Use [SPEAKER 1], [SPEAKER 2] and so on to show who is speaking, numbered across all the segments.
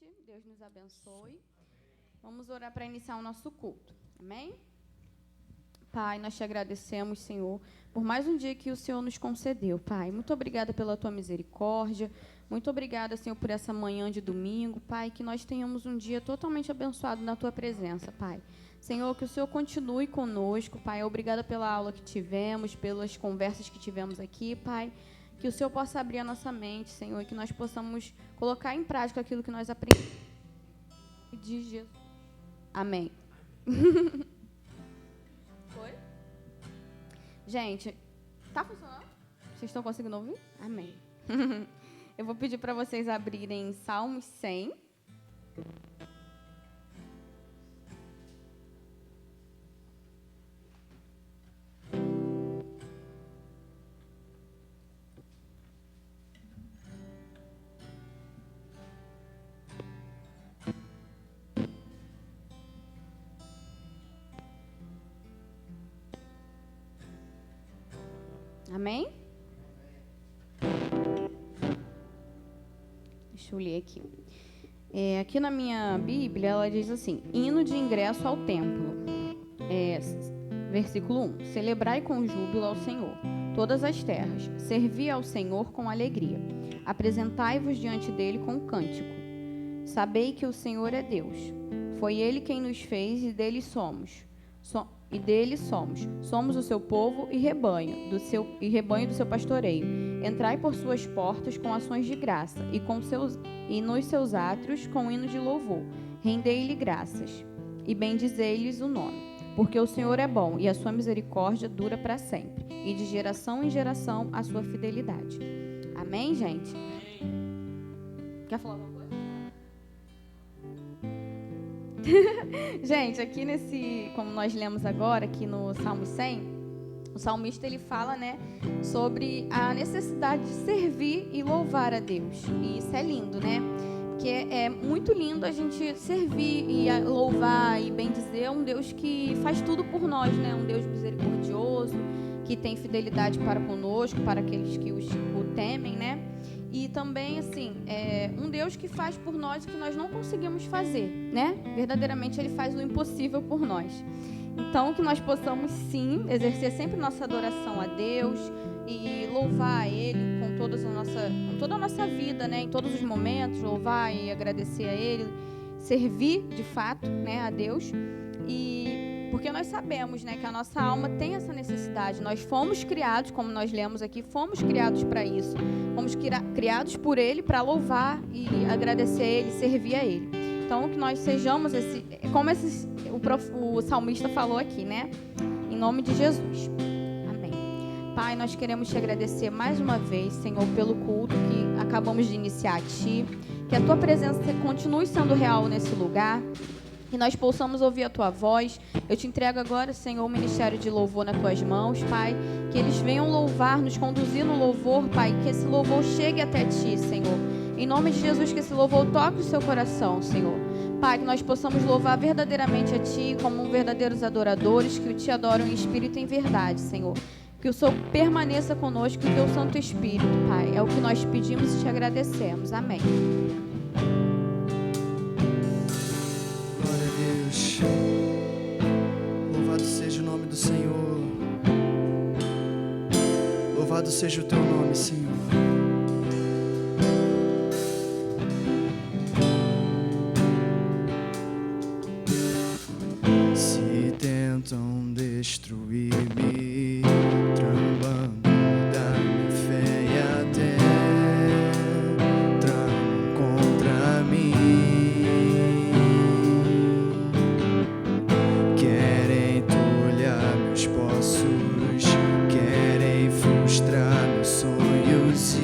[SPEAKER 1] noite, Deus nos abençoe. Vamos orar para iniciar o nosso culto, amém? Pai, nós te agradecemos, Senhor, por mais um dia que o Senhor nos concedeu, Pai. Muito obrigada pela tua misericórdia, muito obrigada, Senhor, por essa manhã de domingo, Pai, que nós tenhamos um dia totalmente abençoado na tua presença, Pai. Senhor, que o Senhor continue conosco, Pai. Obrigada pela aula que tivemos, pelas conversas que tivemos aqui, Pai. Que o Senhor possa abrir a nossa mente, Senhor, e que nós possamos colocar em prática aquilo que nós aprendemos. De Jesus. Amém. Foi? Gente, tá funcionando? Vocês estão conseguindo ouvir? Amém. Eu vou pedir para vocês abrirem Salmos 100. Amém? Deixa eu ler aqui. Aqui na minha Bíblia, ela diz assim: hino de ingresso ao templo. Versículo 1. Celebrai com júbilo ao Senhor, todas as terras. Servi ao Senhor com alegria. Apresentai-vos diante dele com cântico. Sabei que o Senhor é Deus. Foi ele quem nos fez e dele somos. Somos o seu povo e rebanho do seu pastoreio. Entrai por suas portas com ações de graça e nos seus átrios com hinos de louvor. Rendei-lhe graças e bendizei-lhes o nome, porque o Senhor é bom e a sua misericórdia dura para sempre, e de geração em geração a sua fidelidade. Amém, gente? Quer falar alguma coisa? Gente, aqui como nós lemos agora, aqui no Salmo 100, o salmista ele fala, né, sobre a necessidade de servir e louvar a Deus. E isso é lindo, né? Porque é muito lindo a gente servir e louvar e bendizer um Deus que faz tudo por nós, né? Um Deus misericordioso, que tem fidelidade para conosco, para aqueles que o temem, né? E também, assim, um Deus que faz por nós o que nós não conseguimos fazer, né? Verdadeiramente, Ele faz o impossível por nós. Então, que nós possamos, sim, exercer sempre nossa adoração a Deus e louvar a Ele com toda a nossa vida, né? Em todos os momentos, louvar e agradecer a Ele, servir, de fato, né, a Deus. Porque nós sabemos, né, que a nossa alma tem essa necessidade. Nós fomos criados, como nós lemos aqui, fomos criados para isso. Fomos criados por Ele para louvar e agradecer a Ele, servir a Ele. Então, que nós sejamos o salmista falou aqui, né? Em nome de Jesus. Amém. Pai, nós queremos te agradecer mais uma vez, Senhor, pelo culto que acabamos de iniciar a Ti. Que a Tua presença continue sendo real nesse lugar. Que nós possamos ouvir a Tua voz. Eu te entrego agora, Senhor, o ministério de louvor nas Tuas mãos, Pai. Que eles venham louvar, nos conduzir no louvor, Pai. Que esse louvor chegue até Ti, Senhor. Em nome de Jesus, que esse louvor toque o seu coração, Senhor. Pai, que nós possamos louvar verdadeiramente a Ti como verdadeiros adoradores, que Te adoram em espírito e em verdade, Senhor. Que o Senhor permaneça conosco e o Teu Santo Espírito, Pai. É o que nós pedimos e Te agradecemos. Amém.
[SPEAKER 2] Louvado seja o nome do Senhor. Louvado seja o Teu nome, Senhor. Se tentam destruir-me, trambando da minha fé e até tramam contra mim. Querem tolhar meus poços, querem frustrar meus sonhos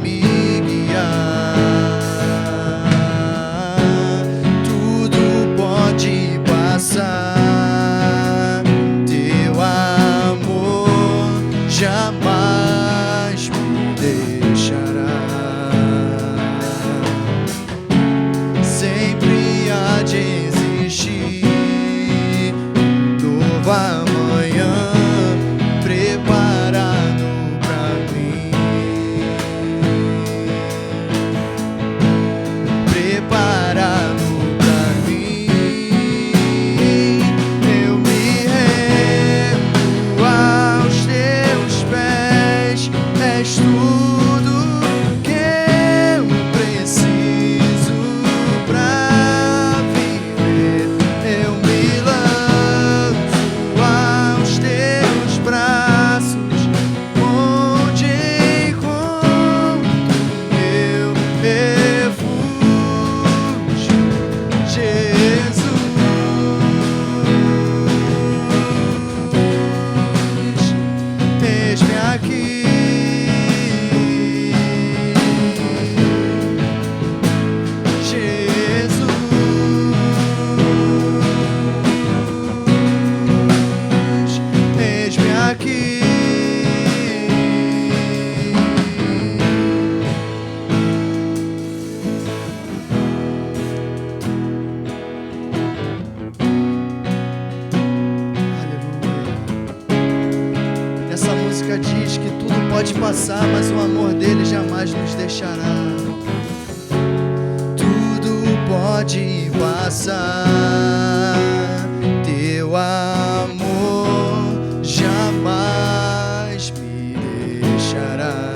[SPEAKER 2] me guiar. Tudo pode passar, teu amor jamais me deixará. Sempre há de existir novo amanhã preparado pra mim, preparado pra mim. Eu me rendo aos teus pés, és tudo que eu preciso pra viver. Eu me lanço aos teus braços, onde encontro meu refúgio, Jesus. Eis-me aqui, Jesus. Eis-me aqui. Aleluia. Essa música diz que tudo pode passar, mas o amor dele jamais nos deixará. Tudo pode passar, teu amor jamais me deixará.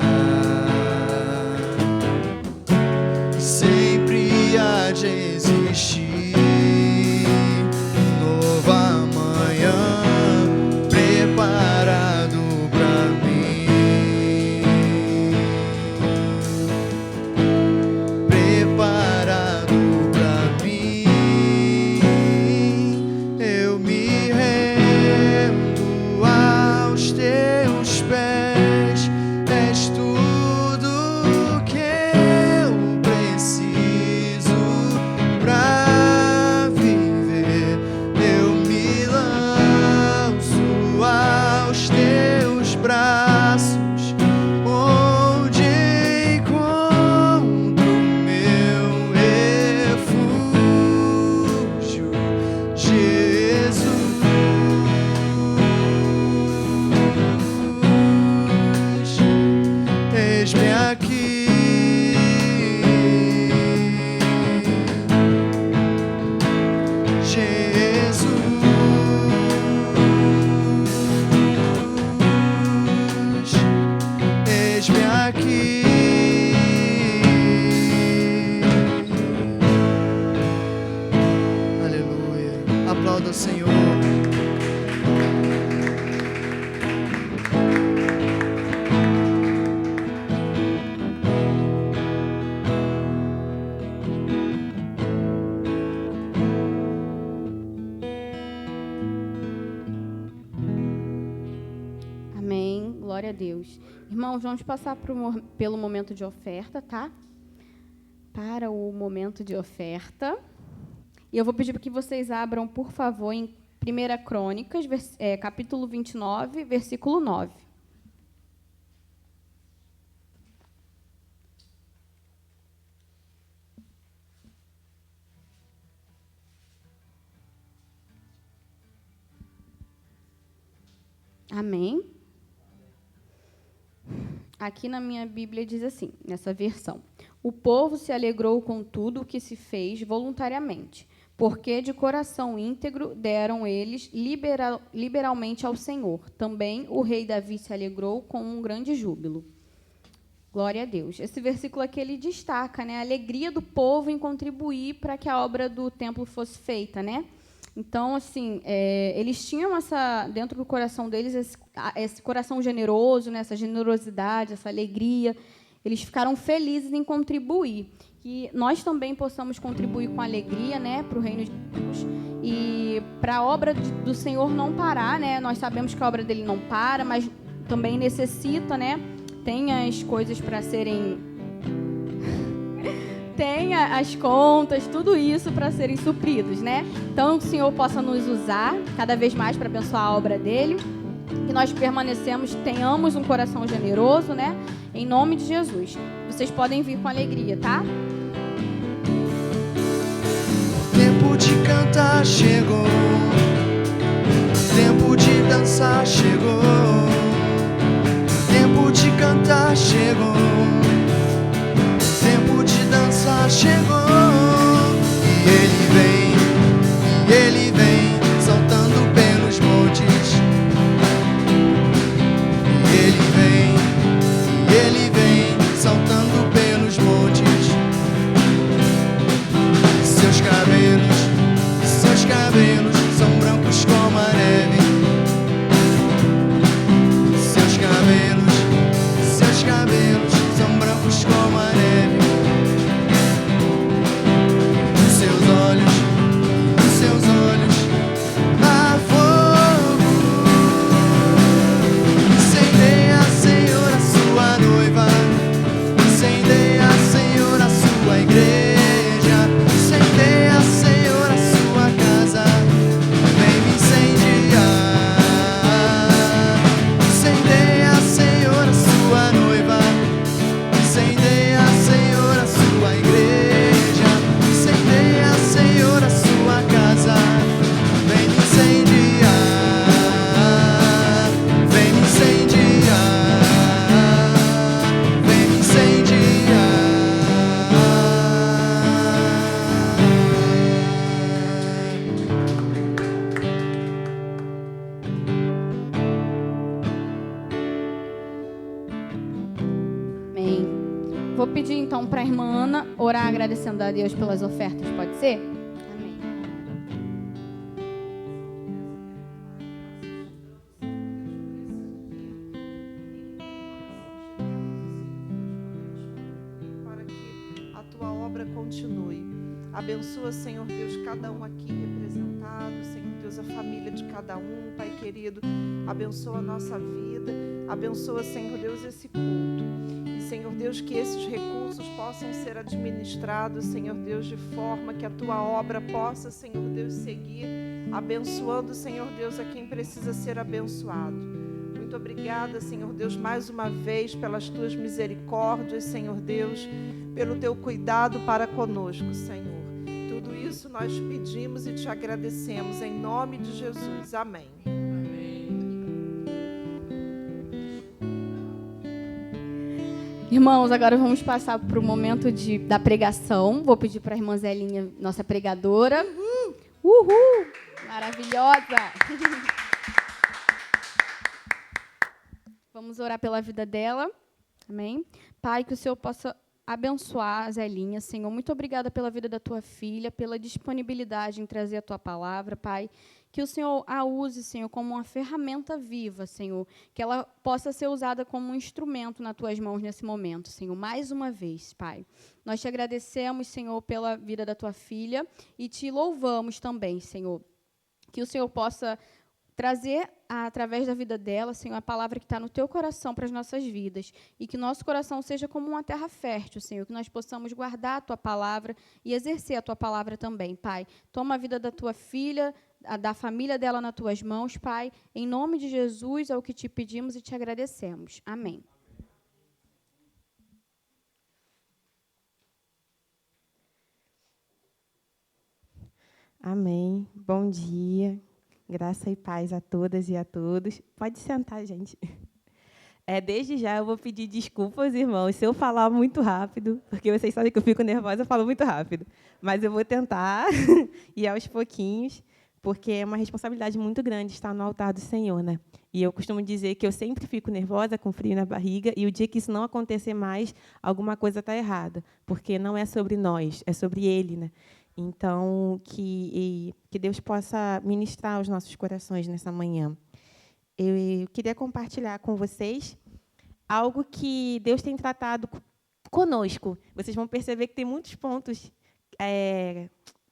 [SPEAKER 2] Sempre há de existir novo amanhã preparado pra mim, preparado pra mim. Eu me rendo aos teus pés, és tudo que eu preciso pra viver. Eu me lanço aos teus braços, onde encontro meu refúgio, Jesus. Eis-me aqui, Jesus. Eis-me aqui. Aleluia. Aplauda o Senhor.
[SPEAKER 1] Amém. Glória a Deus. Irmãos, vamos passar pelo momento de oferta, tá? Para o momento de oferta. E eu vou pedir para que vocês abram, por favor, em 1 Crônicas, capítulo 29, versículo 9. Amém? Aqui na minha Bíblia diz assim, nessa versão: o povo se alegrou com tudo o que se fez voluntariamente, porque de coração íntegro deram eles liberalmente ao Senhor. Também o rei Davi se alegrou com um grande júbilo. Glória a Deus. Esse versículo aqui ele destaca, né, a alegria do povo em contribuir para que a obra do templo fosse feita, né? Então, assim, eles tinham dentro do coração deles esse coração generoso, né, essa generosidade, essa alegria. Eles ficaram felizes em contribuir. Que nós também possamos contribuir com alegria, né, para o reino de Deus e para a obra do Senhor não parar, né? Nós sabemos que a obra dele não para, mas também necessita, né, tem as coisas para serem... tem as contas, tudo isso para serem supridos, né? Então, que o Senhor possa nos usar cada vez mais para abençoar a obra dele, que nós tenhamos um coração generoso, né? Em nome de Jesus. Vocês podem vir com alegria, tá?
[SPEAKER 2] Tempo de cantar chegou, tempo de dançar chegou, tempo de cantar chegou, tempo de dançar chegou. E ele vem saltando pelos montes. E ele vem saltando pelos montes. Seus cabelos são brancos como a neve. Seus cabelos são brancos como a neve. Seus olhos há fogo. Incendeia, Senhor, a sua noiva. Incendeia, Senhor, a sua igreja. Incendeia, Senhor, a sua casa. Vem me incendiar. Incendeia, Senhor, a sua noiva. Incendeia, Senhor, a sua igreja. Incendeia, Senhor, a sua casa. Vem me incendiar. Vem me incendiar. Vem me incendiar.
[SPEAKER 1] Amém. Vou pedir então para a irmã Ana orar agradecendo a Deus pelas ofertas, pode ser? Amém.
[SPEAKER 3] Para que a tua obra continue. Abençoa, Senhor Deus, cada um aqui representado, Senhor Deus, a família de cada um, Pai querido. Abençoa a nossa vida, abençoa, Senhor Deus, esse culto. E, Senhor Deus, que esses recursos possam ser administrados, Senhor Deus, de forma que a tua obra possa, Senhor Deus, seguir abençoando, Senhor Deus, a quem precisa ser abençoado. Muito obrigada, Senhor Deus, mais uma vez pelas tuas misericórdias, Senhor Deus, pelo teu cuidado para conosco, Senhor. Tudo isso nós pedimos e te agradecemos em nome de Jesus. Amém.
[SPEAKER 1] Irmãos, agora vamos passar para o momento da pregação. Vou pedir para a irmã Zelinha, nossa pregadora. Uhul! Maravilhosa! Vamos orar pela vida dela. Amém? Pai, que o Senhor possa abençoar a Zelinha, Senhor. Muito obrigada pela vida da tua filha, pela disponibilidade em trazer a tua palavra, Pai. Que o Senhor a use, Senhor, como uma ferramenta viva, Senhor. Que ela possa ser usada como um instrumento nas tuas mãos nesse momento, Senhor. Mais uma vez, Pai. Nós te agradecemos, Senhor, pela vida da tua filha e te louvamos também, Senhor. Que o Senhor possa trazer, através da vida dela, Senhor, a palavra que está no teu coração para as nossas vidas. E que nosso coração seja como uma terra fértil, Senhor. Que nós possamos guardar a tua palavra e exercer a tua palavra também, Pai. Toma a vida da tua filha, da família dela nas tuas mãos, Pai. Em nome de Jesus é o que te pedimos e te agradecemos. Amém.
[SPEAKER 4] Amém. Bom dia. Graça e paz a todas e a todos. Pode sentar, gente. Desde já eu vou pedir desculpas, irmãos, se eu falar muito rápido, porque vocês sabem que eu fico nervosa, eu falo muito rápido. Mas eu vou tentar ir aos pouquinhos, porque é uma responsabilidade muito grande estar no altar do Senhor, né? E eu costumo dizer que eu sempre fico nervosa, com frio na barriga, e o dia que isso não acontecer mais, alguma coisa está errada, porque não é sobre nós, é sobre Ele, né? Então, que Deus possa ministrar os nossos corações nessa manhã. Eu queria compartilhar com vocês algo que Deus tem tratado conosco. Vocês vão perceber que tem muitos pontos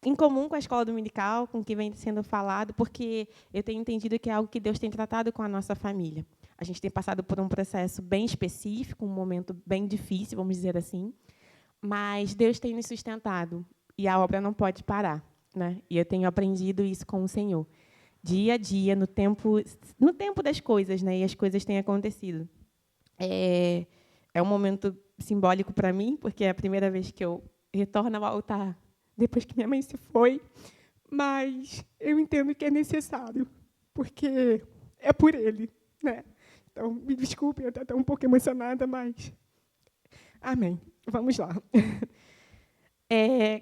[SPEAKER 4] em comum com a escola dominical, com o que vem sendo falado, porque eu tenho entendido que é algo que Deus tem tratado com a nossa família. A gente tem passado por um processo bem específico, um momento bem difícil, vamos dizer assim, mas Deus tem nos sustentado e a obra não pode parar, né? E eu tenho aprendido isso com o Senhor, dia a dia, no tempo das coisas, né? E as coisas têm acontecido. É um momento simbólico para mim, porque é a primeira vez que eu retorno ao altar depois que minha mãe se foi, mas eu entendo que é necessário, porque é por ele, né? Então, me desculpem, eu estou um pouco emocionada, mas... Amém. Vamos lá.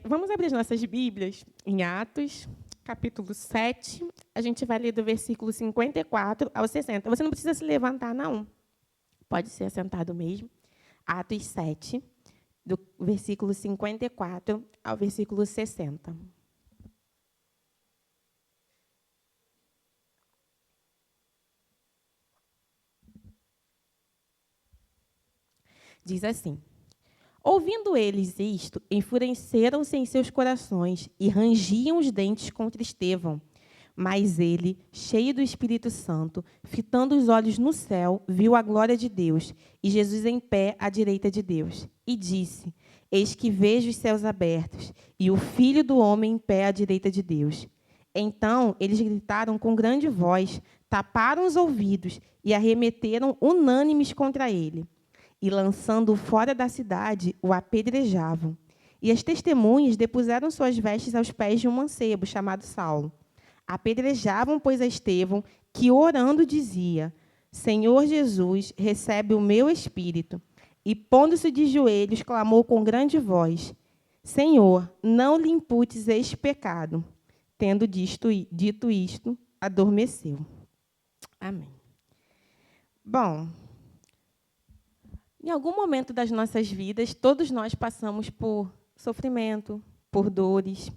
[SPEAKER 4] Vamos abrir as nossas Bíblias em Atos, capítulo 7. A gente vai ler do versículo 54 ao 60. Você não precisa se levantar, não. Pode ser assentado mesmo. Atos 7, do versículo 54 ao versículo 60. Diz assim: ouvindo eles isto, enfureceram-se em seus corações e rangiam os dentes contra Estevão. Mas ele, cheio do Espírito Santo, fitando os olhos no céu, viu a glória de Deus e Jesus em pé à direita de Deus. E disse: eis que vejo os céus abertos e o Filho do Homem em pé à direita de Deus. Então eles gritaram com grande voz, taparam os ouvidos e arremeteram unânimes contra ele. E, lançando-o fora da cidade, o apedrejavam. E as testemunhas depuseram suas vestes aos pés de um mancebo, chamado Saulo. Apedrejavam, pois, a Estevão, que, orando, dizia: Senhor Jesus, recebe o meu espírito. E, pondo-se de joelhos, clamou com grande voz: Senhor, não lhe imputes este pecado. Tendo dito isto, adormeceu. Amém. Bom, em algum momento das nossas vidas, todos nós passamos por sofrimento, por dores,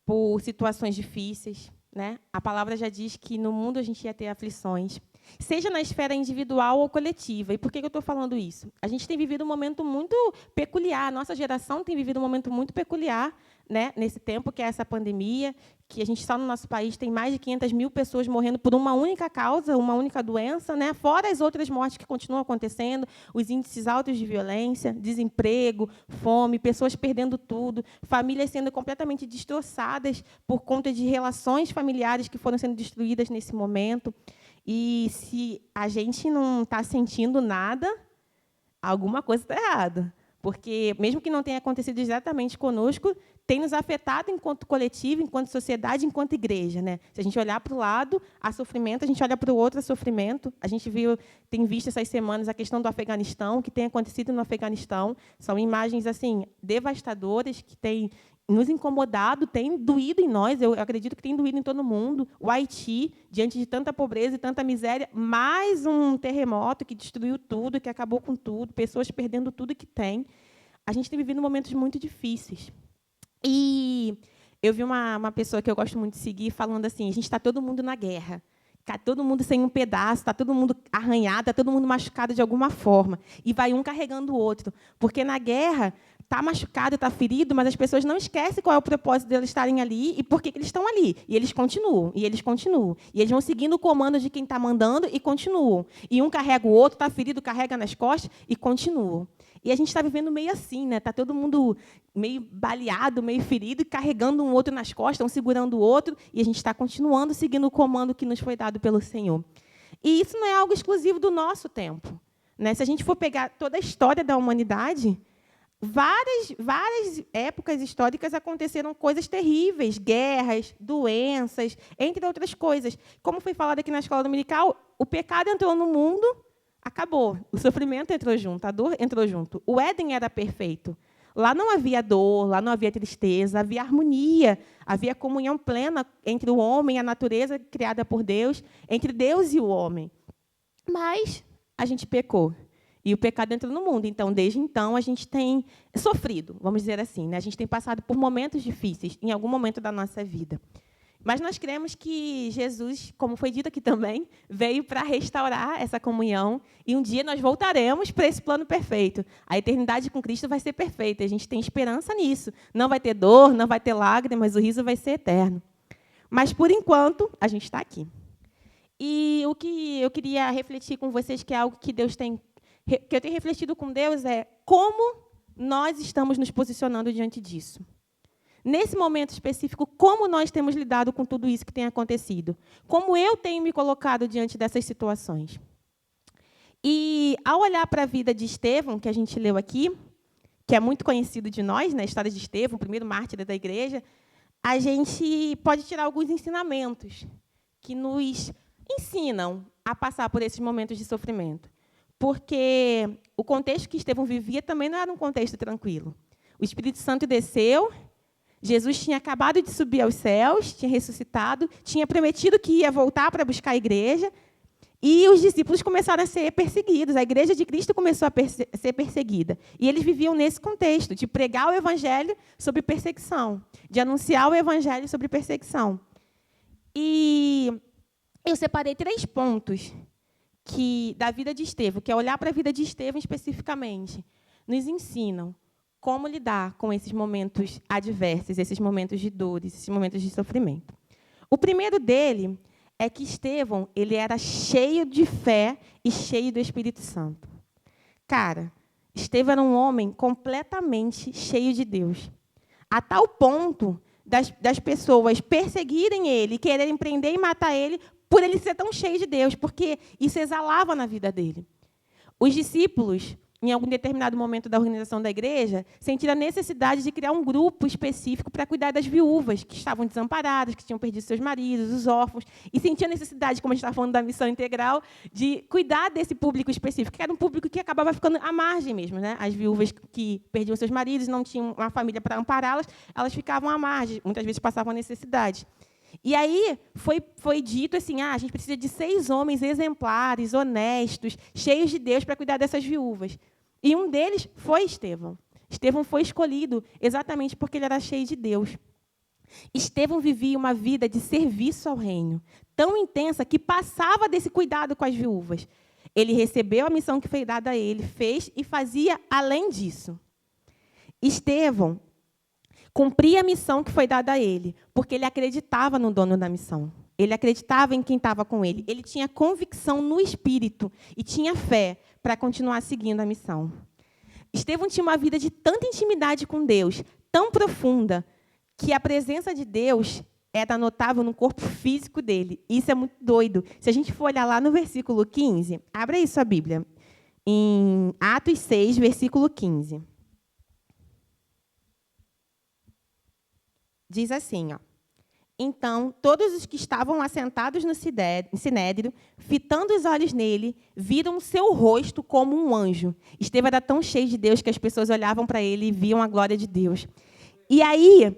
[SPEAKER 4] por situações difíceis, né? A palavra já diz que no mundo a gente ia ter aflições, seja na esfera individual ou coletiva. E por que eu estou falando isso? A gente tem vivido um momento muito peculiar, a nossa geração tem vivido um momento muito peculiar, né, nesse tempo, que é essa pandemia, que a gente só no nosso país tem mais de 500 mil pessoas morrendo por uma única causa, uma única doença, né, fora as outras mortes que continuam acontecendo, os índices altos de violência, desemprego, fome, pessoas perdendo tudo, famílias sendo completamente destroçadas por conta de relações familiares que foram sendo destruídas nesse momento. E se a gente não está sentindo nada, alguma coisa está errada. Porque, mesmo que não tenha acontecido exatamente conosco, tem nos afetado enquanto coletivo, enquanto sociedade, enquanto igreja, né? Se a gente olhar para o lado, há sofrimento, a gente olha para o outro, há sofrimento. A gente tem visto essas semanas a questão do Afeganistão, o que tem acontecido no Afeganistão. São imagens assim devastadoras que têm nos incomodado, tem doído em nós, eu acredito que tem doído em todo mundo. O Haiti, diante de tanta pobreza e tanta miséria, mais um terremoto que destruiu tudo, que acabou com tudo, pessoas perdendo tudo que tem. A gente tem vivido momentos muito difíceis. E eu vi uma pessoa que eu gosto muito de seguir falando assim: a gente está todo mundo na guerra. Está todo mundo sem um pedaço, está todo mundo arranhado, está todo mundo machucado de alguma forma. E vai um carregando o outro. Porque na guerra está machucado, está ferido, mas as pessoas não esquecem qual é o propósito deles estarem ali e por que eles estão ali. E eles continuam, e eles continuam. E eles vão seguindo o comando de quem está mandando e continuam. E um carrega o outro, está ferido, carrega nas costas e continuam. E a gente está vivendo meio assim, né? Está todo mundo meio baleado, meio ferido, carregando um outro nas costas, um segurando o outro, e a gente está continuando seguindo o comando que nos foi dado pelo Senhor. E isso não é algo exclusivo do nosso tempo, né? Se a gente for pegar toda a história da humanidade, várias épocas históricas aconteceram coisas terríveis, guerras, doenças, entre outras coisas. Como foi falado aqui na escola dominical, o pecado entrou no mundo, acabou. O sofrimento entrou junto, a dor entrou junto. O Éden era perfeito. Lá não havia dor, lá não havia tristeza, havia harmonia, havia comunhão plena entre o homem e a natureza criada por Deus, entre Deus e o homem. Mas a gente pecou. E o pecado entrou no mundo. Então, desde então, a gente tem sofrido, vamos dizer assim, né? A gente tem passado por momentos difíceis em algum momento da nossa vida. Mas nós cremos que Jesus, como foi dito aqui também, veio para restaurar essa comunhão, e um dia nós voltaremos para esse plano perfeito. A eternidade com Cristo vai ser perfeita, a gente tem esperança nisso. Não vai ter dor, não vai ter lágrimas, o riso vai ser eterno. Mas, por enquanto, a gente está aqui. E o que eu queria refletir com vocês, que é algo que que eu tenho refletido com Deus, é como nós estamos nos posicionando diante disso. Nesse momento específico, como nós temos lidado com tudo isso que tem acontecido? Como eu tenho me colocado diante dessas situações? E, ao olhar para a vida de Estevão, que a gente leu aqui, que é muito conhecido de nós, né, a história de Estevão, o primeiro mártir da igreja, a gente pode tirar alguns ensinamentos que nos ensinam a passar por esses momentos de sofrimento. Porque o contexto que Estevão vivia também não era um contexto tranquilo. O Espírito Santo desceu, Jesus tinha acabado de subir aos céus, tinha ressuscitado, tinha prometido que ia voltar para buscar a igreja, e os discípulos começaram a ser perseguidos, a igreja de Cristo começou a ser perseguida. E eles viviam nesse contexto, de pregar o evangelho sobre perseguição, de anunciar o evangelho sobre perseguição. E eu separei 3 pontos da vida de Estevão, que é olhar para a vida de Estevão especificamente, nos ensinam como lidar com esses momentos adversos, esses momentos de dores, esses momentos de sofrimento. O primeiro dele é que Estevão, ele era cheio de fé e cheio do Espírito Santo. Cara, Estevão era um homem completamente cheio de Deus, a tal ponto das pessoas perseguirem ele, quererem prender e matar ele, por ele ser tão cheio de Deus, porque isso exalava na vida dele. Os discípulos, em algum determinado momento da organização da igreja, sentiram a necessidade de criar um grupo específico para cuidar das viúvas que estavam desamparadas, que tinham perdido seus maridos, os órfãos, e sentiam a necessidade, como a gente está falando da missão integral, de cuidar desse público específico, que era um público que acabava ficando à margem mesmo, né? As viúvas que perdiam seus maridos, não tinham uma família para ampará-las, elas ficavam à margem, muitas vezes passavam necessidade. E aí foi dito assim, a gente precisa de 6 homens exemplares, honestos, cheios de Deus para cuidar dessas viúvas. E um deles foi Estevão. Estevão foi escolhido exatamente porque ele era cheio de Deus. Estevão vivia uma vida de serviço ao reino, tão intensa que passava desse cuidado com as viúvas. Ele recebeu a missão que foi dada a ele, fez e fazia além disso. Estevão cumpria a missão que foi dada a ele, porque ele acreditava no dono da missão. Ele acreditava em quem estava com ele. Ele tinha convicção no Espírito e tinha fé para continuar seguindo a missão. Estevão tinha uma vida de tanta intimidade com Deus, tão profunda, que a presença de Deus era notável no corpo físico dele. Isso é muito doido. Se a gente for olhar lá no versículo 15, abra aí sua Bíblia, em Atos 6, versículo 15. Diz assim, ó. Então, todos os que estavam assentados no sinédrio, fitando os olhos nele, viram o seu rosto como um anjo. Estevão era tão cheio de Deus que as pessoas olhavam para ele e viam a glória de Deus. E aí,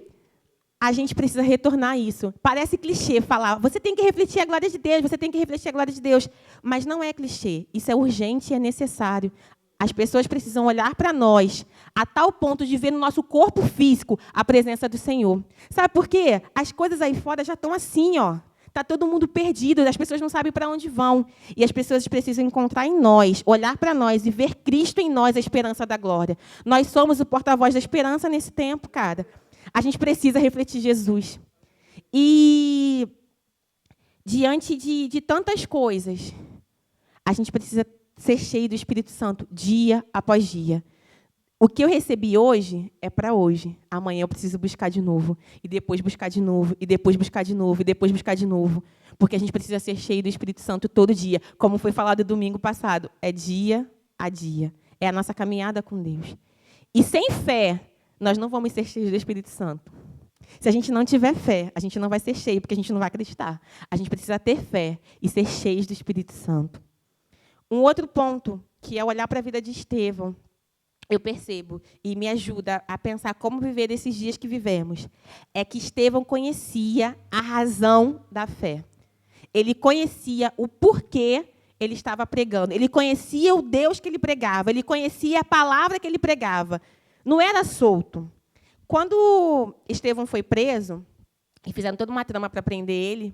[SPEAKER 4] a gente precisa retornar isso. Parece clichê falar, você tem que refletir a glória de Deus, você tem que refletir a glória de Deus. Mas não é clichê, isso é urgente e é necessário. As pessoas precisam olhar para nós, a tal ponto de ver no nosso corpo físico a presença do Senhor. Sabe por quê? As coisas aí fora já estão assim, ó. Está todo mundo perdido, as pessoas não sabem para onde vão. E as pessoas precisam encontrar em nós, olhar para nós e ver Cristo em nós, a esperança da glória. Nós somos o porta-voz da esperança nesse tempo, cara. A gente precisa refletir Jesus. E, diante de tantas coisas, a gente precisa ser cheio do Espírito Santo dia após dia. O que eu recebi hoje é para hoje. Amanhã eu preciso buscar de novo. E depois buscar de novo. E depois buscar de novo. E depois buscar de novo. Porque a gente precisa ser cheio do Espírito Santo todo dia. Como foi falado domingo passado. É dia a dia. É a nossa caminhada com Deus. E sem fé, nós não vamos ser cheios do Espírito Santo. Se a gente não tiver fé, a gente não vai ser cheio, porque a gente não vai acreditar. A gente precisa ter fé e ser cheios do Espírito Santo. Um outro ponto, que é olhar para a vida de Estevão, eu percebo e me ajuda a pensar como viver esses dias que vivemos, é que Estevão conhecia a razão da fé. Ele conhecia o porquê ele estava pregando. Ele conhecia o Deus que ele pregava. Ele conhecia a palavra que ele pregava. Não era solto. Quando Estevão foi preso, e fizeram toda uma trama para prender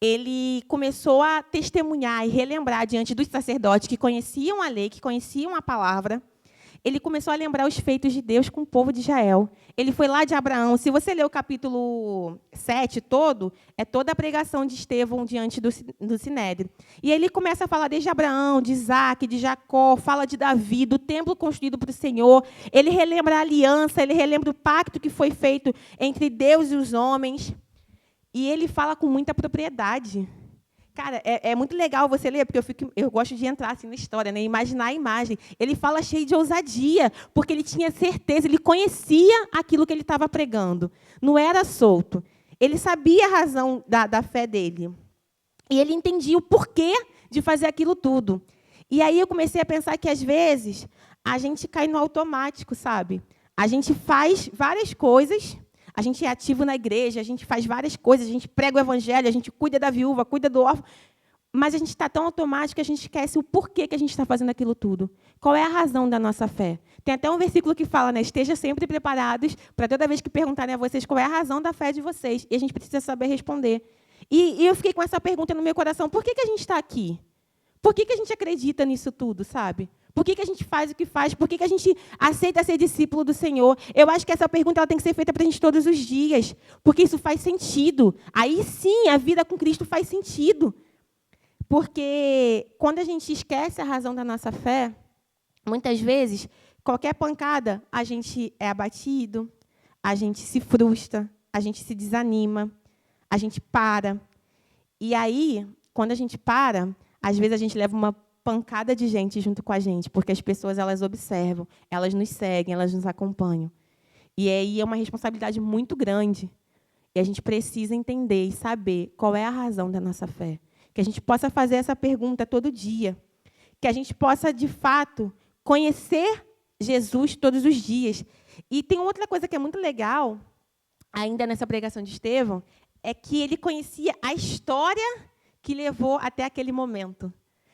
[SPEAKER 4] ele começou a testemunhar e relembrar diante dos sacerdotes que conheciam a lei, que conheciam a palavra, ele começou a lembrar os feitos de Deus com o povo de Israel. Ele foi lá de Abraão. Se você ler o capítulo 7 todo, é toda a pregação de Estevão diante do Sinédrio. E ele começa a falar desde Abraão, de Isaac, de Jacó, fala de Davi, do templo construído para o Senhor. Ele relembra a aliança, ele relembra o pacto que foi feito entre Deus e os homens. E ele fala com muita propriedade. Cara, é muito legal você ler, porque eu gosto de entrar assim na história, né? Imaginar a imagem. Ele fala cheio de ousadia, porque ele tinha certeza, ele conhecia aquilo que ele estava pregando. Não era solto. Ele sabia a razão da fé dele. E ele entendia o porquê de fazer aquilo tudo. E aí eu comecei a pensar que, às vezes, a gente cai no automático, sabe? A gente faz várias coisas. A gente é ativo na igreja, a gente faz várias coisas, a gente prega o evangelho, a gente cuida da viúva, cuida do órfão, mas a gente está tão automático que a gente esquece o porquê que a gente está fazendo aquilo tudo. Qual é a razão da nossa fé? Tem até um versículo que fala, né? Esteja sempre preparados para toda vez que perguntarem a vocês qual é a razão da fé de vocês. E a gente precisa saber responder. E eu fiquei com essa pergunta no meu coração, por que a gente está aqui? Por que a gente acredita nisso tudo, sabe? Por que a gente faz o que faz? Por que a gente aceita ser discípulo do Senhor? Eu acho que essa pergunta ela tem que ser feita para a gente todos os dias, porque isso faz sentido. Aí sim, a vida com Cristo faz sentido. Porque quando a gente esquece a razão da nossa fé, muitas vezes, qualquer pancada, a gente é abatido, a gente se frustra, a gente se desanima, a gente para. E aí, quando a gente para, às vezes a gente leva uma pancada de gente junto com a gente, porque as pessoas elas observam, elas nos seguem, elas nos acompanham. E aí é uma responsabilidade muito grande. E a gente precisa entender e saber qual é a razão da nossa fé. Que a gente possa fazer essa pergunta todo dia. Que a gente possa, de fato, conhecer Jesus todos os dias. E tem outra coisa que é muito legal, ainda nessa pregação de Estevão, é que ele conhecia a história que levou até aquele momento.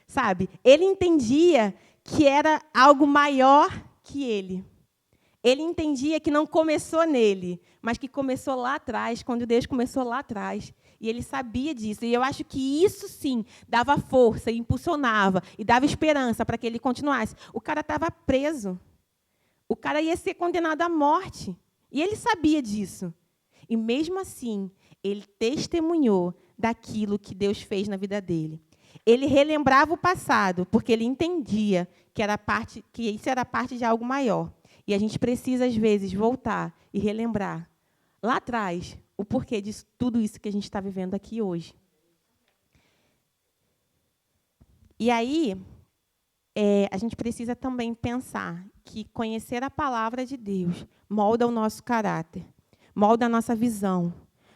[SPEAKER 4] Sabe? Ele entendia que era algo maior que ele. Ele entendia que não começou nele, mas que começou lá atrás, quando Deus começou lá atrás. E ele sabia disso. E eu acho que isso, sim, dava força, impulsionava e dava esperança para que ele continuasse. O cara estava preso. O cara ia ser condenado à morte. E ele sabia disso. E, mesmo assim, ele testemunhou daquilo que Deus fez na vida dele. Ele relembrava o passado, porque ele entendia que isso era parte de algo maior. E a gente precisa, às vezes, voltar e relembrar, lá atrás, o porquê de tudo isso que a gente está vivendo aqui hoje. E aí, a gente precisa também pensar que conhecer a palavra de Deus molda o nosso caráter, molda a nossa visão,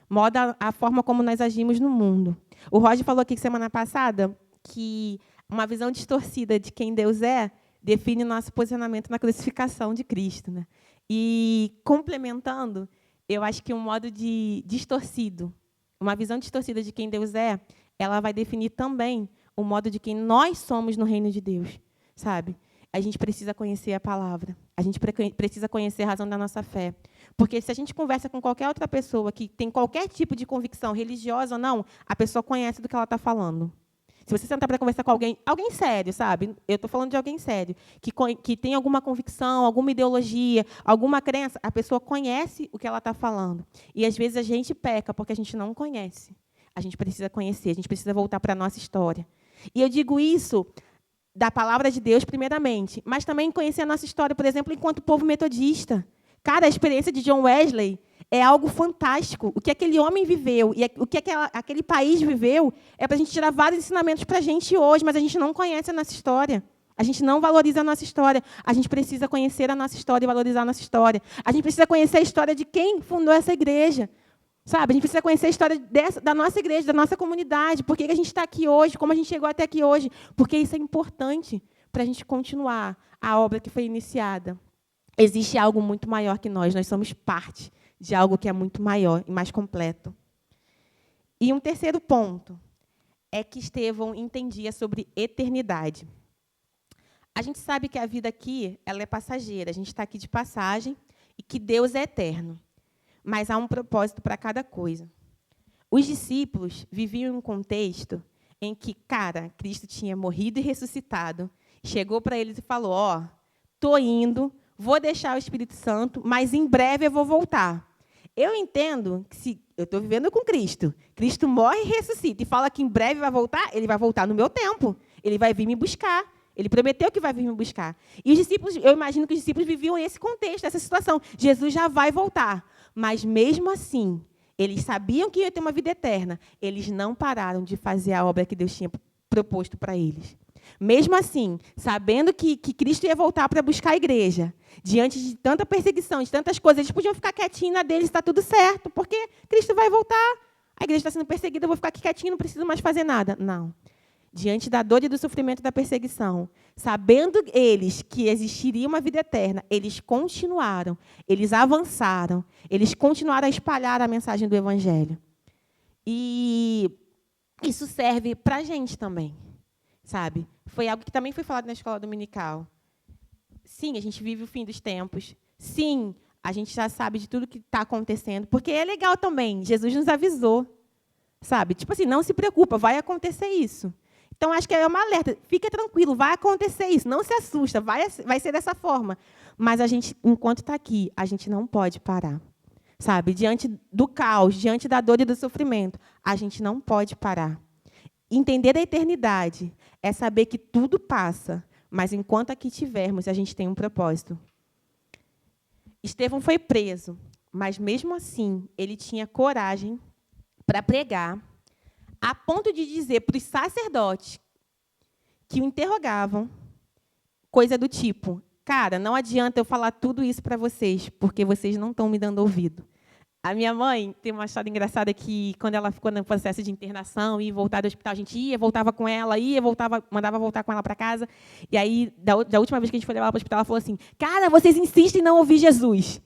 [SPEAKER 4] molda a forma como nós agimos no mundo. O Roger falou aqui semana passada que uma visão distorcida de quem Deus é define nosso posicionamento na crucificação de Cristo, né? E, complementando, eu acho que um modo distorcido, uma visão distorcida de quem Deus é, ela vai definir também o modo de quem nós somos no reino de Deus, sabe? A gente precisa conhecer a palavra, a gente precisa conhecer a razão da nossa fé. Porque se a gente conversa com qualquer outra pessoa que tem qualquer tipo de convicção, religiosa ou não, a pessoa conhece do que ela está falando. Se você sentar para conversar com alguém sério, sabe? Eu estou falando de alguém sério, que tem alguma convicção, alguma ideologia, alguma crença, a pessoa conhece o que ela está falando. E, às vezes, a gente peca porque a gente não conhece. A gente precisa conhecer, a gente precisa voltar para a nossa história. E eu digo isso da palavra de Deus, primeiramente, mas também conhecer a nossa história, por exemplo, enquanto povo metodista. Cara, a experiência de John Wesley é algo fantástico. O que aquele homem viveu e o que aquele país viveu é para a gente tirar vários ensinamentos para a gente hoje, mas a gente não conhece a nossa história. A gente não valoriza a nossa história. A gente precisa conhecer a nossa história e valorizar a nossa história. A gente precisa conhecer a história de quem fundou essa igreja. Sabe? A gente precisa conhecer a história da nossa igreja, da nossa comunidade. Por que a gente está aqui hoje, como a gente chegou até aqui hoje. Porque isso é importante para a gente continuar a obra que foi iniciada. Existe algo muito maior que nós somos parte de algo que é muito maior e mais completo. E um terceiro ponto é que Estevão entendia sobre eternidade. A gente sabe que a vida aqui ela é passageira, a gente está aqui de passagem e que Deus é eterno, mas há um propósito para cada coisa. Os discípulos viviam em um contexto em que, Cristo tinha morrido e ressuscitado, chegou para eles e falou, estou indo, vou deixar o Espírito Santo, mas em breve eu vou voltar. Eu entendo que se eu estou vivendo com Cristo, Cristo morre e ressuscita, e fala que em breve vai voltar, ele vai voltar no meu tempo. Ele vai vir me buscar. Ele prometeu que vai vir me buscar. E os discípulos, eu imagino que os discípulos viviam esse contexto, essa situação. Jesus já vai voltar. Mas, mesmo assim, eles sabiam que ia ter uma vida eterna. Eles não pararam de fazer a obra que Deus tinha proposto para eles. Mesmo assim, sabendo que Cristo ia voltar para buscar a igreja, diante de tanta perseguição, de tantas coisas, eles podiam ficar quietinhos na deles, está tudo certo, porque Cristo vai voltar. A igreja está sendo perseguida, eu vou ficar aqui quietinho, não preciso mais fazer nada. Não. Diante da dor e do sofrimento e da perseguição, sabendo eles que existiria uma vida eterna, eles continuaram, eles avançaram, eles continuaram a espalhar a mensagem do Evangelho. E isso serve para a gente também, sabe? Foi algo que também foi falado na escola dominical. Sim, a gente vive o fim dos tempos. Sim, a gente já sabe de tudo que está acontecendo, porque é legal também, Jesus nos avisou, sabe? Tipo assim, não se preocupa, vai acontecer isso. Então, acho que é uma alerta. Fica tranquilo, vai acontecer isso. Não se assusta, vai ser dessa forma. Mas a gente, enquanto está aqui, a gente não pode parar. Sabe? Diante do caos, diante da dor e do sofrimento, a gente não pode parar. Entender a eternidade é saber que tudo passa, mas enquanto aqui estivermos, a gente tem um propósito. Estevão foi preso, mas, mesmo assim, ele tinha coragem para pregar, a ponto de dizer para os sacerdotes que o interrogavam, coisa do tipo, cara, não adianta eu falar tudo isso para vocês, porque vocês não estão me dando ouvido. A minha mãe tem uma história engraçada que, quando ela ficou no processo de internação e voltar do hospital, a gente ia, voltava com ela, mandava voltar com ela para casa. E aí, da última vez que a gente foi levar ela para o hospital, ela falou assim, cara, vocês insistem em não ouvir Jesus.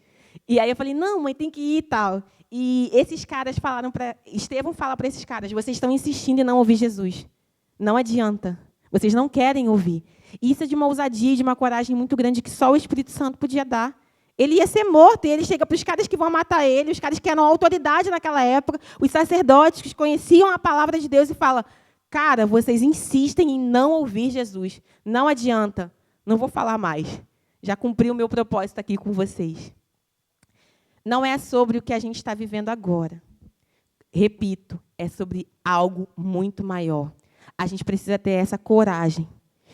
[SPEAKER 4] E aí eu falei, não, mãe, tem que ir e tal. E esses caras falaram para... Estevão fala para esses caras, vocês estão insistindo em não ouvir Jesus. Não adianta. Vocês não querem ouvir. E isso é de uma ousadia e de uma coragem muito grande que só o Espírito Santo podia dar. Ele ia ser morto, e ele chega para os caras que vão matar ele, os caras que eram autoridade naquela época, os sacerdotes que conheciam a palavra de Deus, e fala, cara, vocês insistem em não ouvir Jesus. Não adianta. Não vou falar mais. Já cumpri o meu propósito aqui com vocês. Não é sobre o que a gente está vivendo agora. Repito, é sobre algo muito maior. A gente precisa ter essa coragem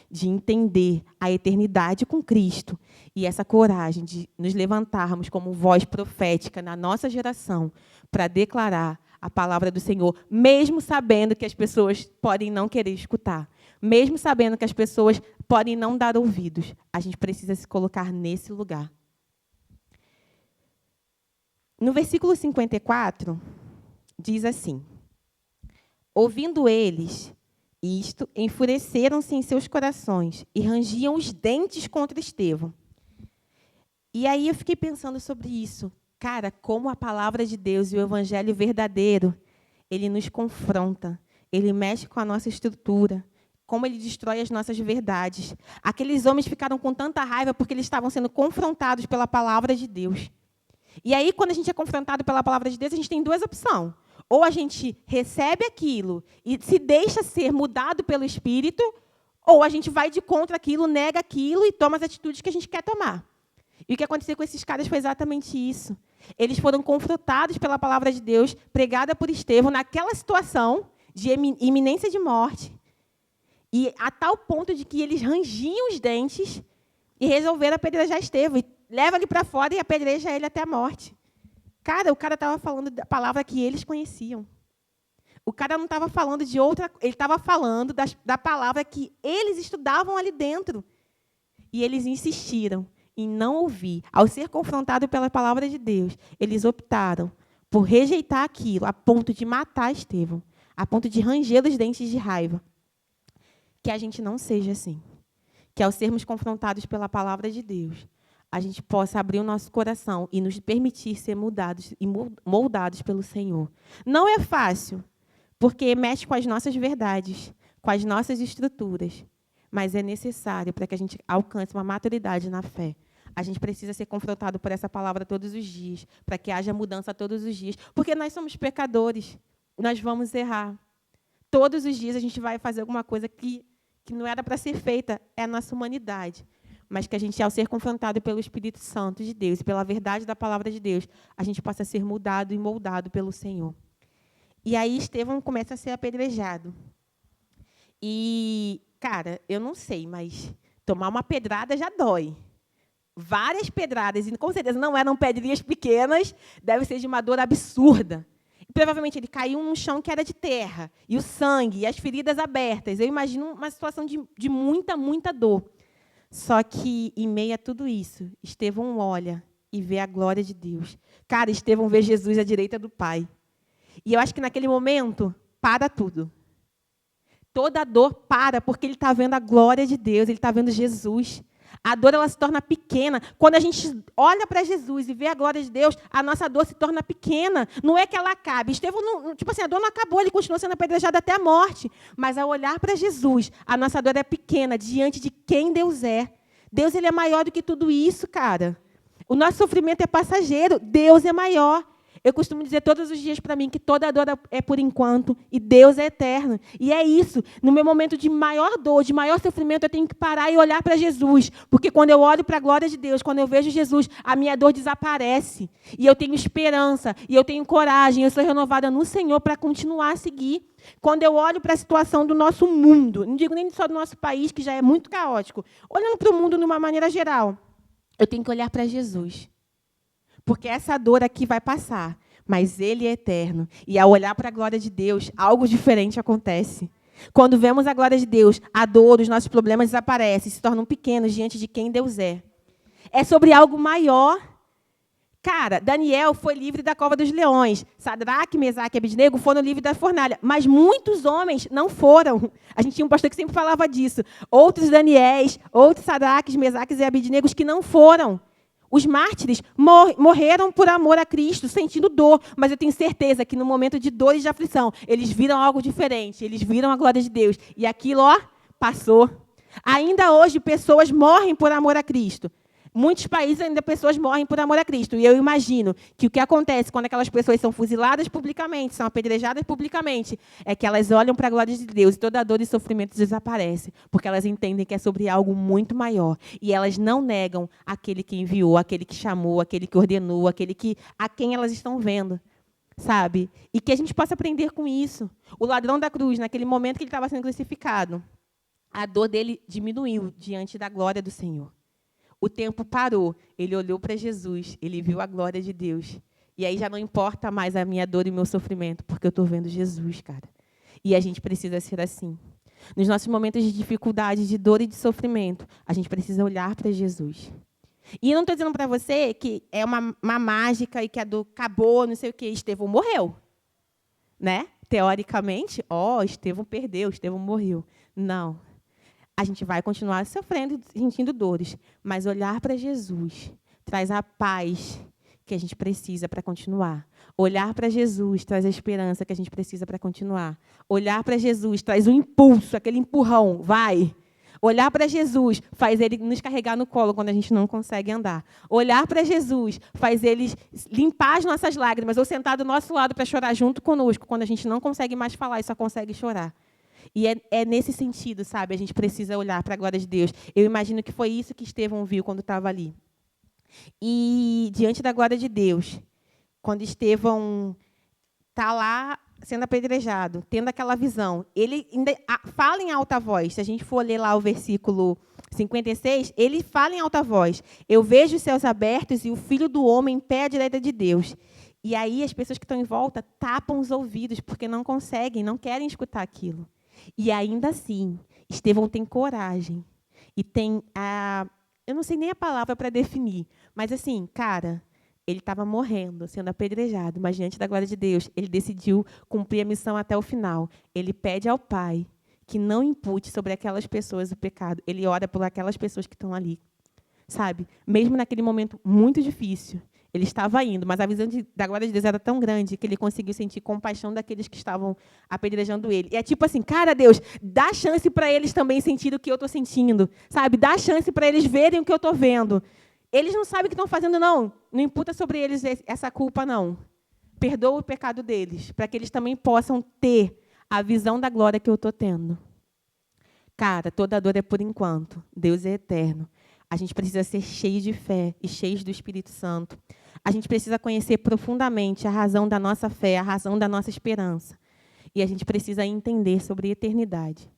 [SPEAKER 4] de entender a eternidade com Cristo e essa coragem de nos levantarmos como voz profética na nossa geração para declarar a palavra do Senhor, mesmo sabendo que as pessoas podem não querer escutar, mesmo sabendo que as pessoas podem não dar ouvidos. A gente precisa se colocar nesse lugar. No versículo 54, diz assim, ouvindo eles isto, enfureceram-se em seus corações e rangiam os dentes contra Estevão. E aí eu fiquei pensando sobre isso. Cara, como a palavra de Deus e o evangelho verdadeiro, ele nos confronta, ele mexe com a nossa estrutura, como ele destrói as nossas verdades. Aqueles homens ficaram com tanta raiva porque eles estavam sendo confrontados pela palavra de Deus. E aí, quando a gente é confrontado pela palavra de Deus, a gente tem duas opções. Ou a gente recebe aquilo e se deixa ser mudado pelo Espírito, ou a gente vai de contra aquilo, nega aquilo e toma as atitudes que a gente quer tomar. E o que aconteceu com esses caras foi exatamente isso. Eles foram confrontados pela palavra de Deus, pregada por Estevão, naquela situação de iminência de morte, e a tal ponto de que eles rangiam os dentes e resolveram apedrejar Estevão. E leva ele para fora e apedreja ele até a morte. Cara, o cara estava falando da palavra que eles conheciam. O cara não estava falando de outra... Ele estava falando da palavra que eles estudavam ali dentro. E eles insistiram em não ouvir. Ao ser confrontado pela palavra de Deus, eles optaram por rejeitar aquilo, a ponto de matar Estevão, a ponto de ranger os dentes de raiva. Que a gente não seja assim. Que, ao sermos confrontados pela palavra de Deus, a gente possa abrir o nosso coração e nos permitir ser mudados e moldados pelo Senhor. Não é fácil, porque mexe com as nossas verdades, com as nossas estruturas, mas é necessário para que a gente alcance uma maturidade na fé. A gente precisa ser confrontado por essa palavra todos os dias, para que haja mudança todos os dias, porque nós somos pecadores, nós vamos errar. Todos os dias a gente vai fazer alguma coisa que não era para ser feita, é a nossa humanidade. mas que a gente, ao ser confrontado pelo Espírito Santo de Deus e pela verdade da palavra de Deus, a gente possa ser mudado e moldado pelo Senhor. E aí Estevão começa a ser apedrejado. E, cara, eu não sei, mas tomar uma pedrada já dói. Várias pedradas, e com certeza não eram pedrinhas pequenas, deve ser de uma dor absurda. E, provavelmente ele caiu num chão que era de terra, e o sangue, e as feridas abertas. Eu imagino uma situação de muita, muita dor. Só que, em meio a tudo isso, Estevão olha e vê a glória de Deus. Cara, Estevão vê Jesus à direita do Pai. E eu acho que naquele momento, para tudo. Toda a dor para, porque ele está vendo a glória de Deus, ele está vendo Jesus. A dor ela se torna pequena. Quando a gente olha para Jesus e vê a glória de Deus, a nossa dor se torna pequena. Não é que ela acabe. Estevão, não, tipo assim, a dor não acabou, ele continuou sendo apedrejado até a morte. Mas ao olhar para Jesus, a nossa dor é pequena diante de quem Deus é. Deus ele é maior do que tudo isso, cara. O nosso sofrimento é passageiro, Deus é maior. Eu costumo dizer todos os dias para mim que toda dor é por enquanto e Deus é eterno. E é isso. No meu momento de maior dor, de maior sofrimento, eu tenho que parar e olhar para Jesus. Porque quando eu olho para a glória de Deus, quando eu vejo Jesus, a minha dor desaparece. E eu tenho esperança, e eu tenho coragem, eu sou renovada no Senhor para continuar a seguir. Quando eu olho para a situação do nosso mundo, não digo nem só do nosso país, que já é muito caótico, olhando para o mundo de uma maneira geral, eu tenho que olhar para Jesus. Porque essa dor aqui vai passar, mas Ele é eterno. E ao olhar para a glória de Deus, algo diferente acontece. Quando vemos a glória de Deus, a dor, os nossos problemas desaparecem, se tornam pequenos diante de quem Deus é. É sobre algo maior. Cara, Daniel foi livre da cova dos leões. Sadraque, Mesaque e Abednego foram livres da fornalha. Mas muitos homens não foram. A gente tinha um pastor que sempre falava disso. Outros Daniéis, outros Sadraques, Mesaques e Abednegos que não foram. Os mártires morreram por amor a Cristo, sentindo dor. Mas eu tenho certeza que no momento de dor e de aflição, eles viram algo diferente. Eles viram a glória de Deus. E aquilo, passou. Ainda hoje, pessoas morrem por amor a Cristo. Muitos países ainda pessoas morrem por amor a Cristo. E eu imagino que o que acontece quando aquelas pessoas são fuziladas publicamente, são apedrejadas publicamente, é que elas olham para a glória de Deus e toda a dor e sofrimento desaparece, porque elas entendem que é sobre algo muito maior. E elas não negam aquele que enviou, aquele que chamou, aquele que ordenou, a quem elas estão vendo. Sabe? E que a gente possa aprender com isso. O ladrão da cruz, naquele momento que ele estava sendo crucificado, a dor dele diminuiu diante da glória do Senhor. O tempo parou, ele olhou para Jesus, ele viu a glória de Deus. E aí já não importa mais a minha dor e o meu sofrimento, porque eu estou vendo Jesus, cara. E a gente precisa ser assim. Nos nossos momentos de dificuldade, de dor e de sofrimento, a gente precisa olhar para Jesus. E eu não estou dizendo para você que é uma mágica e que a dor acabou, não sei o quê. Estevão morreu. Né? Teoricamente, Estevão perdeu, Estevão morreu. Não. A gente vai continuar sofrendo, sentindo dores, mas olhar para Jesus traz a paz que a gente precisa para continuar. Olhar para Jesus traz a esperança que a gente precisa para continuar. Olhar para Jesus traz o impulso, aquele empurrão, vai. Olhar para Jesus faz Ele nos carregar no colo quando a gente não consegue andar. Olhar para Jesus faz Ele limpar as nossas lágrimas ou sentar do nosso lado para chorar junto conosco quando a gente não consegue mais falar e só consegue chorar. E é nesse sentido, sabe? A gente precisa olhar para a glória de Deus. Eu imagino que foi isso que Estevão viu quando estava ali. E, diante da glória de Deus, quando Estevão está lá sendo apedrejado, tendo aquela visão, ele ainda fala em alta voz. Se a gente for ler lá o versículo 56, ele fala em alta voz. Eu vejo os céus abertos e o Filho do Homem em pé à direita de Deus. E aí as pessoas que estão em volta tapam os ouvidos, porque não conseguem, não querem escutar aquilo. E ainda assim, Estevão tem coragem. E tem eu não sei nem a palavra para definir, mas assim, cara, ele estava morrendo, sendo apedrejado, mas diante da glória de Deus, ele decidiu cumprir a missão até o final. Ele pede ao Pai que não impute sobre aquelas pessoas o pecado. Ele ora por aquelas pessoas que estão ali. Sabe? Mesmo naquele momento muito difícil, ele estava indo, mas a visão da glória de Deus era tão grande que ele conseguiu sentir compaixão daqueles que estavam apedrejando ele. E é tipo assim, cara, Deus, dá chance para eles também sentir o que eu estou sentindo. Sabe? Dá chance para eles verem o que eu estou vendo. Eles não sabem o que estão fazendo, não. Não imputa sobre eles essa culpa, não. Perdoa o pecado deles, para que eles também possam ter a visão da glória que eu estou tendo. Cara, toda dor é por enquanto. Deus é eterno. A gente precisa ser cheio de fé e cheios do Espírito Santo. A gente precisa conhecer profundamente a razão da nossa fé, a razão da nossa esperança. E a gente precisa entender sobre a eternidade.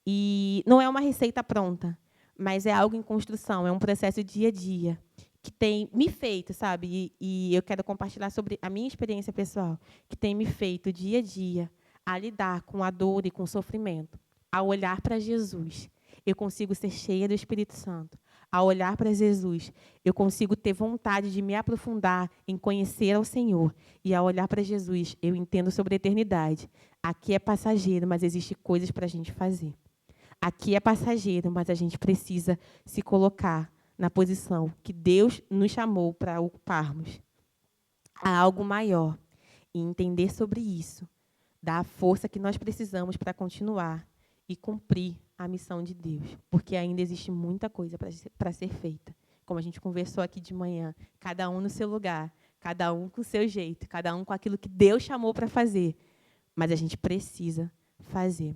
[SPEAKER 4] E não é uma receita pronta, mas é algo em construção, é um processo dia a dia, que tem me feito, sabe? E eu quero compartilhar sobre a minha experiência pessoal, que tem me feito dia a dia a lidar com a dor e com o sofrimento. Ao olhar para Jesus, eu consigo ser cheia do Espírito Santo. Ao olhar para Jesus, eu consigo ter vontade de me aprofundar em conhecer ao Senhor. E ao olhar para Jesus, eu entendo sobre a eternidade. Aqui é passageiro, mas existem coisas para a gente fazer. Aqui é passageiro, mas a gente precisa se colocar na posição que Deus nos chamou para ocuparmos. Há algo maior. E entender sobre isso dá a força que nós precisamos para continuar e cumprir a missão de Deus, porque ainda existe muita coisa para ser feita. Como a gente conversou aqui de manhã, cada um no seu lugar, cada um com o seu jeito, cada um com aquilo que Deus chamou para fazer, mas a gente precisa fazer.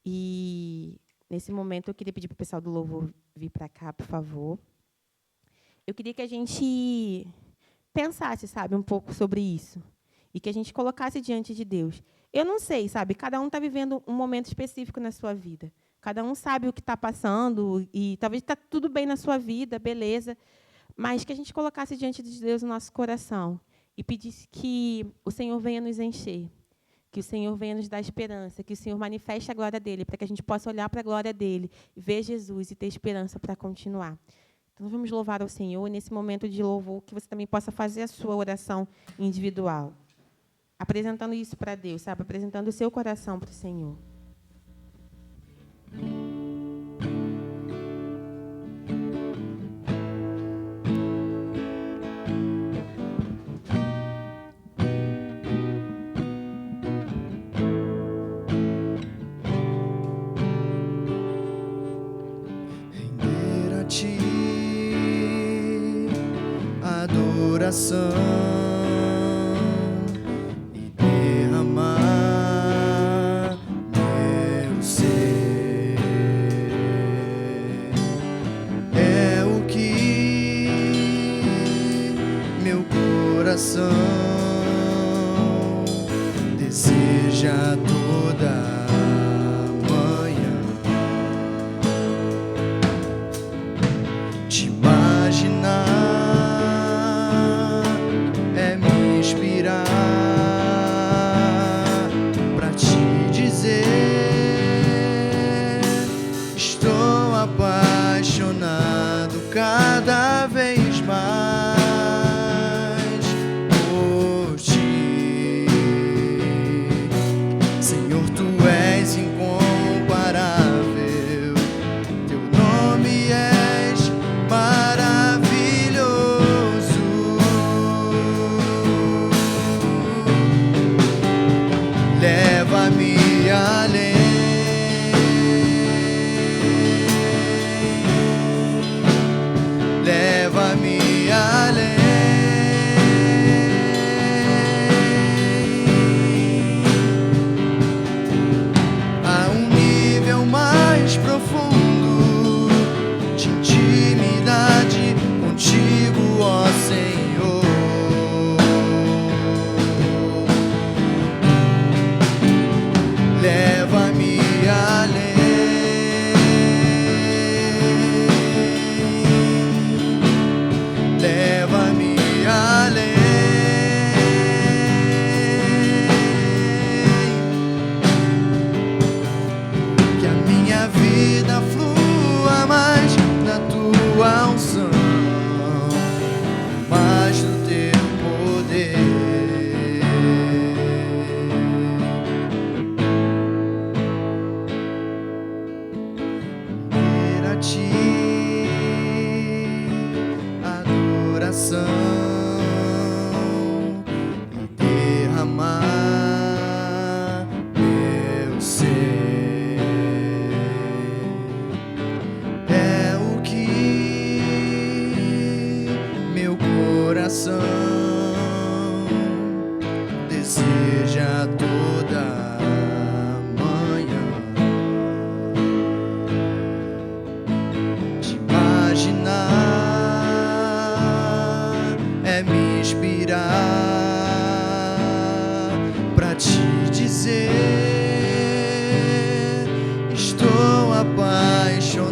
[SPEAKER 4] E, nesse momento, eu queria pedir para o pessoal do louvor vir para cá, por favor. Eu queria que a gente pensasse, sabe, um pouco sobre isso, e que a gente colocasse diante de Deus. Eu não sei, sabe? Cada um está vivendo um momento específico na sua vida. Cada um sabe o que está passando e talvez está tudo bem na sua vida, beleza. Mas que a gente colocasse diante de Deus o nosso coração e pedisse que o Senhor venha nos encher, que o Senhor venha nos dar esperança, que o Senhor manifeste a glória dEle, para que a gente possa olhar para a glória dEle, ver Jesus e ter esperança para continuar. Então, nós vamos louvar ao Senhor. E, nesse momento de louvor, que você também possa fazer a sua oração individual, apresentando isso para Deus, sabe? Apresentando o seu coração para o Senhor.
[SPEAKER 2] Render a ti adoração. Deseja toda manhã te imaginar, é me inspirar pra te dizer: estou apaixonado cada vez mais. Deseja toda manhã te imaginar respirar pra te dizer: estou apaixonado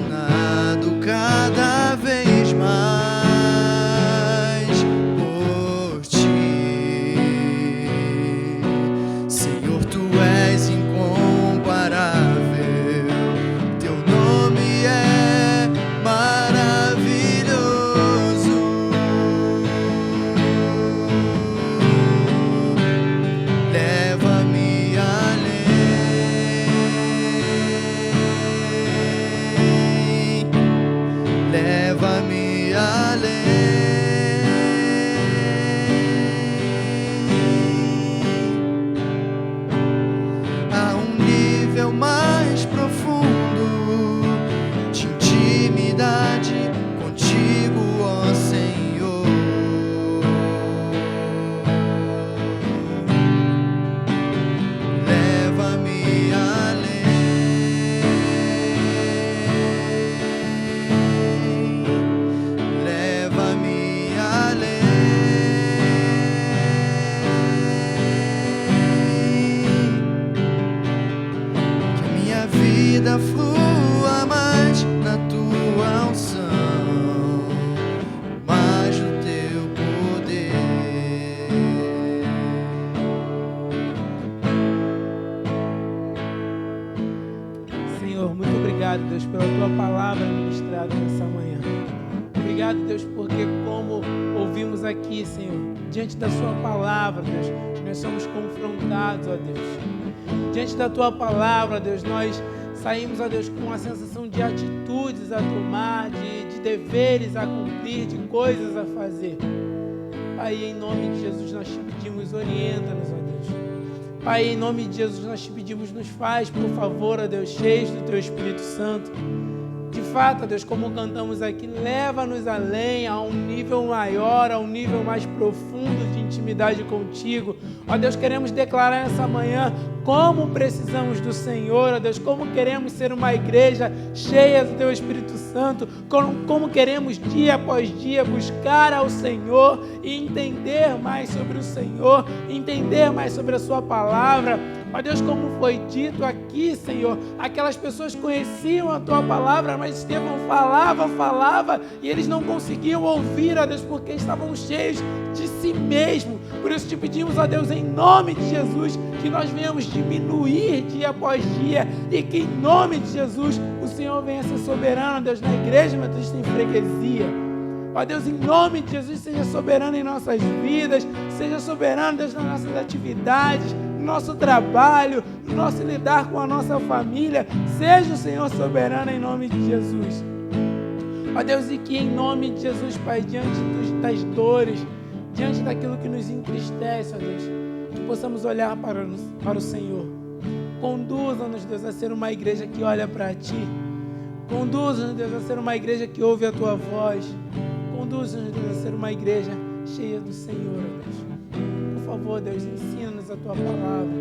[SPEAKER 2] cada vez mais por ti. Senhor, tu és incomparável, teu nome é maravilhoso. Leva-me além, leva-me além, a um nível mais profundo de intimidade contigo, ó Senhor. Leva-me além, leva-me além, que a minha vida flua mais na tua unção, mais no teu poder.
[SPEAKER 5] Senhor, muito obrigado, Deus, pela tua palavra ministrada nessa manhã. Obrigado, Deus, porque como ouvimos aqui, Senhor, diante da sua palavra, Deus, nós somos confrontados, ó Deus. Diante da tua palavra, Deus, nós saímos, ó Deus, com uma sensação de atitudes a tomar, de deveres a cumprir, de coisas a fazer. Pai, em nome de Jesus, nós te pedimos, orienta-nos, ó Deus. Pai, em nome de Jesus, nós te pedimos, nos faz, por favor, ó Deus, cheios do teu Espírito Santo. De fato, ó Deus, como cantamos aqui, leva-nos além, a um nível maior, a um nível mais profundo de intimidade contigo. Ó Deus, queremos declarar nessa manhã como precisamos do Senhor, ó Deus, como queremos ser uma igreja cheia do teu Espírito Santo, como queremos dia após dia buscar ao Senhor e entender mais sobre o Senhor, entender mais sobre a sua palavra. Ó Deus, como foi dito aqui, Senhor, aquelas pessoas conheciam a tua palavra, mas Estevão falava e eles não conseguiam ouvir, ó Deus, porque estavam cheios de si mesmo. Por isso te pedimos, ó Deus, em nome de Jesus, que nós venhamos diminuir dia após dia e que em nome de Jesus o Senhor venha ser soberano, ó Deus, na igreja metodista em freguesia. Ó Deus, em nome de Jesus, seja soberano em nossas vidas, seja soberano, Deus, nas nossas atividades, no nosso trabalho, no nosso lidar com a nossa família. Seja o Senhor soberano em nome de Jesus. Ó Deus, e que em nome de Jesus, Pai, diante das dores, diante daquilo que nos entristece, ó Deus, que possamos olhar para o Senhor. Conduza-nos, Deus, a ser uma igreja que olha para Ti. Conduza-nos, Deus, a ser uma igreja que ouve a Tua voz. Conduza-nos, Deus, a ser uma igreja cheia do Senhor, ó Deus. Por favor, Deus, ensina-nos a Tua palavra.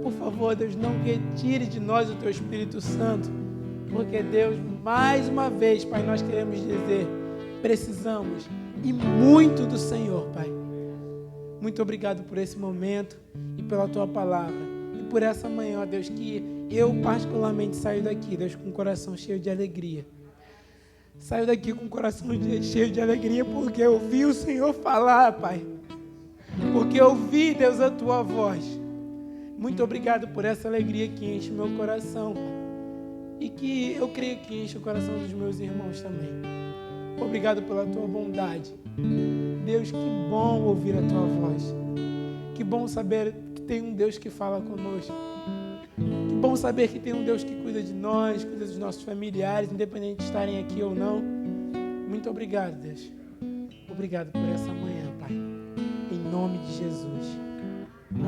[SPEAKER 5] Por favor, Deus, não retire de nós o Teu Espírito Santo. Porque, Deus, mais uma vez, Pai, nós queremos dizer, precisamos e muito do Senhor, Pai. Muito obrigado por esse momento e pela Tua palavra. E por essa manhã, ó Deus, que eu particularmente saio daqui, Deus, com o coração cheio de alegria. Saio daqui com o coração cheio de alegria porque eu vi o Senhor falar, Pai. Porque eu vi, Deus, a Tua voz. Muito obrigado por essa alegria que enche o meu coração, Pai. E que eu creio que enche o coração dos meus irmãos também. Obrigado pela Tua bondade. Deus, que bom ouvir a Tua voz. Que bom saber que tem um Deus que fala conosco. Que bom saber que tem um Deus que cuida de nós, cuida dos nossos familiares, independente de estarem aqui ou não. Muito obrigado, Deus. Obrigado por essa manhã, Pai. Em nome de Jesus.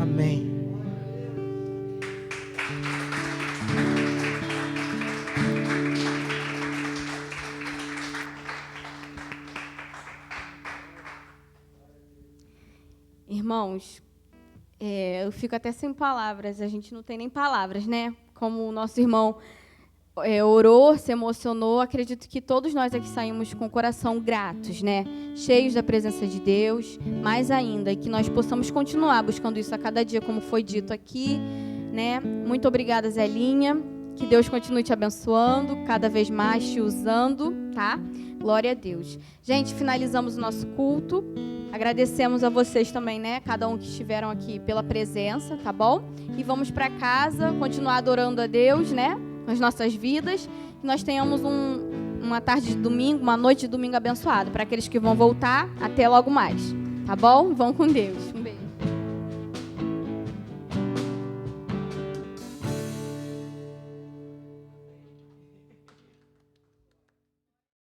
[SPEAKER 5] Amém.
[SPEAKER 1] Irmãos, eu fico até sem palavras, a gente não tem nem palavras, né? Como o nosso irmão orou, se emocionou. Acredito que todos nós aqui saímos com o coração gratos, né? Cheios da presença de Deus, mais ainda, e que nós possamos continuar buscando isso a cada dia, como foi dito aqui, né? Muito obrigada, Zelinha. Que Deus continue te abençoando, cada vez mais te usando, tá? Glória a Deus. Gente, finalizamos o nosso culto. Agradecemos a vocês também, né? Cada um que estiveram aqui pela presença, tá bom? E vamos para casa, continuar adorando a Deus, né? Com as nossas vidas. Que nós tenhamos uma tarde de domingo, uma noite de domingo abençoada. Para aqueles que vão voltar, até logo mais, tá bom? Vão com Deus.